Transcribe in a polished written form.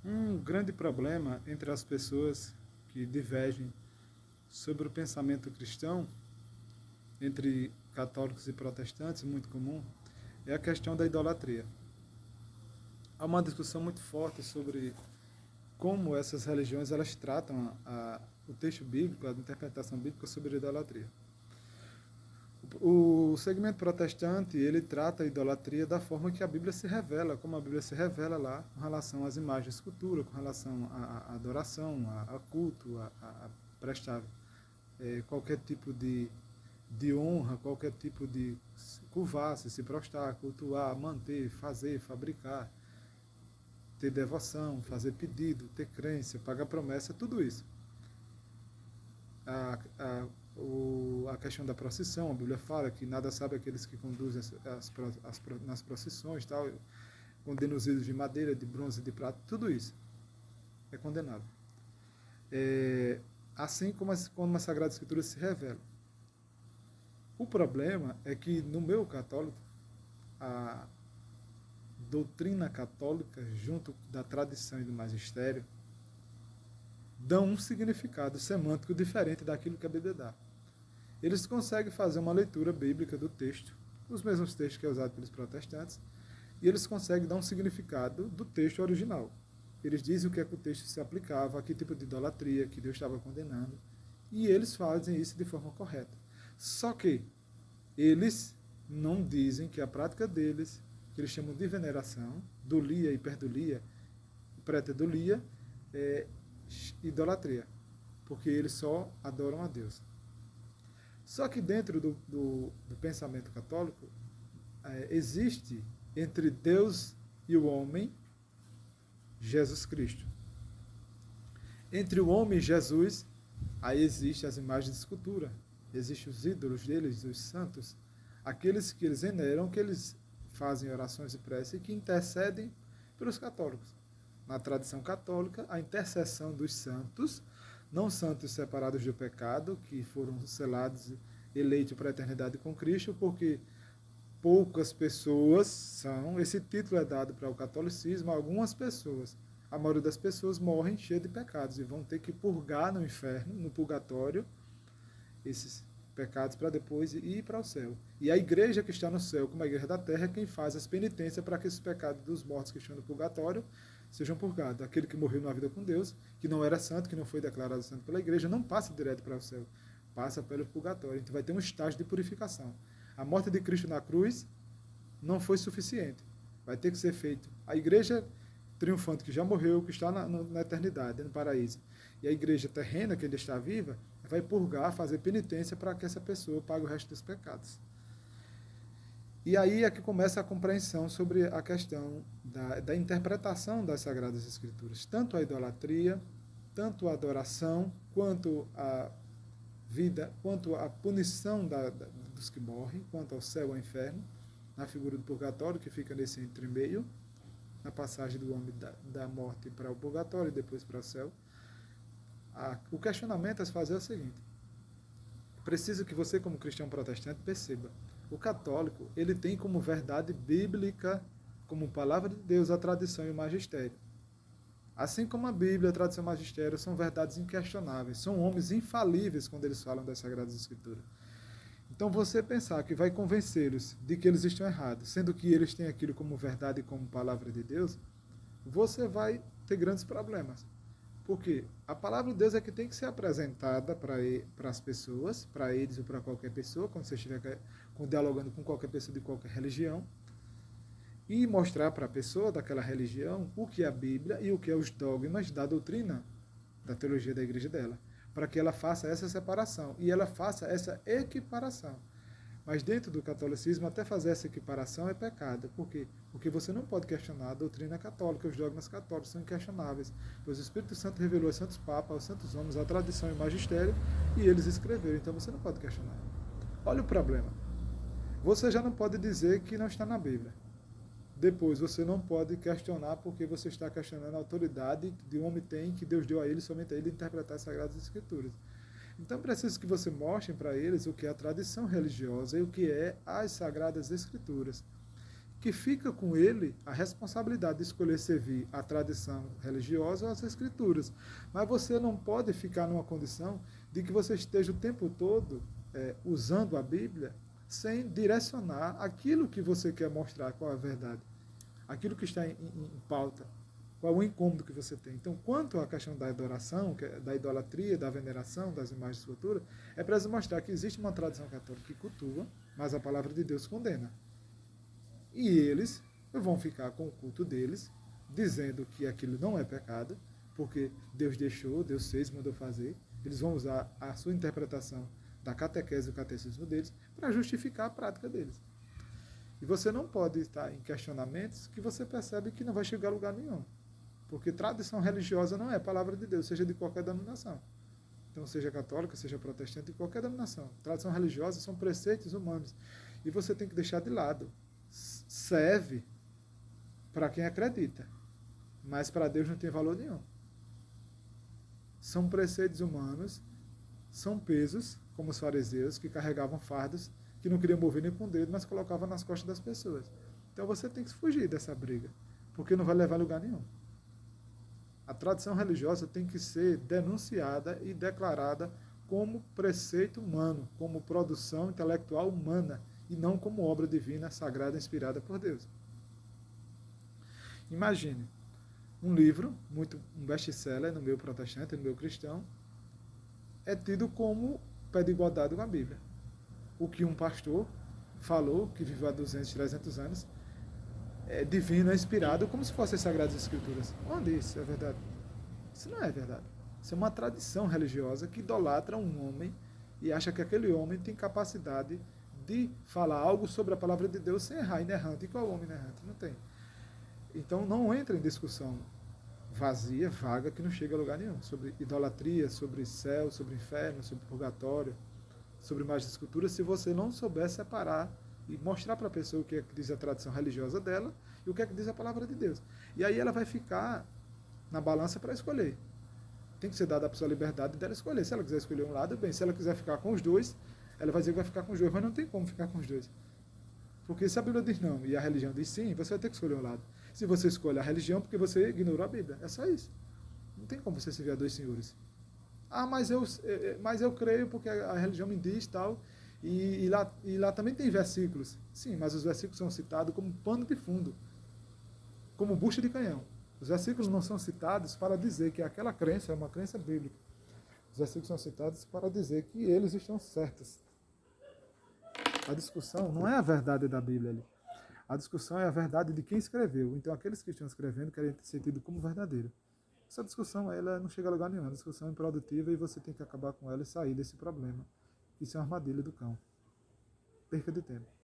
Um grande problema entre as pessoas que divergem sobre o pensamento cristão, entre católicos e protestantes, muito comum, é a questão da idolatria. Há uma discussão muito forte sobre como essas religiões elas tratam o texto bíblico, a interpretação bíblica sobre a idolatria. O segmento protestante, ele trata a idolatria da forma que a Bíblia se revela, como a Bíblia se revela lá com relação às imagens de escultura, com relação à adoração, a culto, a prestar qualquer tipo de honra, qualquer tipo de curvar-se, se prostrar, cultuar, manter, fazer, fabricar, ter devoção, fazer pedido, ter crença, pagar promessa, tudo isso. A, a, a questão da procissão, a Bíblia fala que nada sabe aqueles que conduzem nas procissões, tal, condenam os ídolos de madeira, de bronze, de prata, tudo isso é condenável. Assim como a Sagrada Escritura se revela. O problema é que no meio católico, a doutrina católica, junto da tradição e do magistério, dão um significado semântico diferente daquilo que a Bíblia dá. Eles conseguem fazer uma leitura bíblica do texto, os mesmos textos que é usado pelos protestantes, e eles conseguem dar um significado do texto original. Eles dizem o que é que o texto se aplicava, a que tipo de idolatria que Deus estava condenando, e eles fazem isso de forma correta. Só que eles não dizem que a prática deles, que eles chamam de veneração, dulia, hiperdulia, pretedulia, é idolatria, porque eles só adoram a Deus. Só que dentro do pensamento católico, existe entre Deus e o homem Jesus Cristo. Entre o homem e Jesus, aí existem as imagens de escultura, existem os ídolos deles, os santos, aqueles que eles veneram, que eles fazem orações e preces e que intercedem pelos católicos. Na tradição católica, a intercessão dos santos, não santos separados do pecado, que foram selados, eleitos para a eternidade com Cristo, porque poucas pessoas são, esse título é dado para o catolicismo, algumas pessoas. A maioria das pessoas morrem cheias de pecados e vão ter que purgar no inferno, no purgatório, esses pecados para depois ir para o céu. E a igreja que está no céu, como a igreja da terra, é quem faz as penitências para que esses pecados dos mortos que estão no purgatório sejam purgados. Aquele que morreu na vida com Deus, que não era santo, que não foi declarado santo pela igreja, não passa direto para o céu, passa pelo purgatório. Então vai ter um estágio de purificação. A morte de Cristo na cruz não foi suficiente. Vai ter que ser feito. A igreja triunfante que já morreu, que está na eternidade, no paraíso, e a igreja terrena que ainda está viva, vai purgar, fazer penitência para que essa pessoa pague o resto dos pecados. E aí é que começa a compreensão sobre a questão da interpretação das Sagradas Escrituras. Tanto a idolatria, tanto a adoração, quanto a vida, quanto a punição dos que morrem, quanto ao céu e ao inferno, na figura do purgatório, que fica nesse entremeio, na passagem do homem da morte para o purgatório e depois para o céu. O questionamento a se fazer é o seguinte: preciso que você, como cristão protestante, perceba. O católico, ele tem como verdade bíblica, como palavra de Deus, a tradição e o magistério. Assim como a Bíblia, a tradição e o magistério são verdades inquestionáveis, são homens infalíveis quando eles falam das Sagradas Escrituras. Então você pensar que vai convencê-los de que eles estão errados, sendo que eles têm aquilo como verdade e como palavra de Deus, você vai ter grandes problemas. Porque a palavra de Deus é que tem que ser apresentada para as pessoas, para eles ou para qualquer pessoa, quando você estiver dialogando com qualquer pessoa de qualquer religião, e mostrar para a pessoa daquela religião o que é a Bíblia e o que é os dogmas da doutrina, da teologia da igreja dela, para que ela faça essa separação e ela faça essa equiparação. Mas dentro do catolicismo, até fazer essa equiparação é pecado. Por quê? Porque você não pode questionar a doutrina católica, os dogmas católicos são inquestionáveis. Pois o Espírito Santo revelou aos santos papas, aos santos homens, a tradição e o magistério, e eles escreveram. Então você não pode questionar. Olha o problema. Você já não pode dizer que não está na Bíblia. Depois, você não pode questionar porque você está questionando a autoridade que o homem tem, que Deus deu a ele, somente a ele, interpretar as Sagradas Escrituras. Então, é preciso que você mostre para eles o que é a tradição religiosa e o que é as Sagradas Escrituras. que fica com ele a responsabilidade de escolher servir a tradição religiosa ou as escrituras. Mas você não pode ficar numa condição de que você esteja o tempo todo usando a Bíblia sem direcionar aquilo que você quer mostrar, qual é a verdade, aquilo que está em pauta, qual é o incômodo que você tem. Então, quanto à questão da adoração, da idolatria, da veneração das imagens de escultura, é para mostrar que existe uma tradição católica que cultua, mas a palavra de Deus condena. E eles vão ficar com o culto deles, dizendo que aquilo não é pecado, porque Deus deixou, Deus fez, mandou fazer. Eles vão usar a sua interpretação da catequese e do catecismo deles para justificar a prática deles. E você não pode estar em questionamentos que você percebe que não vai chegar a lugar nenhum. Porque tradição religiosa não é palavra de Deus, seja de qualquer denominação. Então, seja católica, seja protestante, de qualquer denominação. Tradição religiosa são preceitos humanos. E você tem que deixar de lado. Serve para quem acredita, mas para Deus não tem valor nenhum. São preceitos humanos, são pesos, como os fariseus, que carregavam fardos, que não queriam mover nem com o dedo, mas colocavam nas costas das pessoas. Então você tem que fugir dessa briga, porque não vai levar a lugar nenhum. A tradição religiosa tem que ser denunciada e declarada como preceito humano, como produção intelectual humana, e não como obra divina, sagrada, inspirada por Deus. Imagine um livro, um best-seller no meio protestante, no meio cristão, é tido como pé de igualdade com a Bíblia. O que um pastor falou, que viveu há 200, 300 anos, é divino, é inspirado, como se fossem as Sagradas Escrituras. Onde isso é verdade? Isso não é verdade. Isso é uma tradição religiosa que idolatra um homem e acha que aquele homem tem capacidade de falar algo sobre a palavra de Deus sem errar, inerrante. E qual homem inerrante? Não tem. Então não entra em discussão vazia, vaga, que não chega a lugar nenhum. Sobre idolatria, sobre céu, sobre inferno, sobre purgatório, sobre imagens de escultura, se você não souber separar e mostrar para a pessoa o que é que diz a tradição religiosa dela e o que é que diz a palavra de Deus. E aí ela vai ficar na balança para escolher. Tem que ser dada a pessoa a liberdade dela escolher. Se ela quiser escolher um lado, bem. Se ela quiser ficar com os dois, ela vai dizer que vai ficar com os dois, mas não tem como ficar com os dois. Porque se a Bíblia diz não e a religião diz sim, você vai ter que escolher um lado. Se você escolhe a religião, porque você ignorou a Bíblia. É só isso. Não tem como você servir a dois senhores. Ah, mas eu creio porque a religião me diz tal. E lá também tem versículos. Sim, mas os versículos são citados como pano de fundo, como bucha de canhão. Os versículos não são citados para dizer que aquela crença é uma crença bíblica. Os versículos são citados para dizer que eles estão certos. A discussão não é a verdade da Bíblia ali. A discussão é a verdade de quem escreveu. Então, aqueles que estão escrevendo querem ser tido como verdadeiro. Essa discussão ela não chega a lugar nenhum. A discussão é improdutiva e você tem que acabar com ela e sair desse problema. Isso é uma armadilha do cão. Perca de tempo.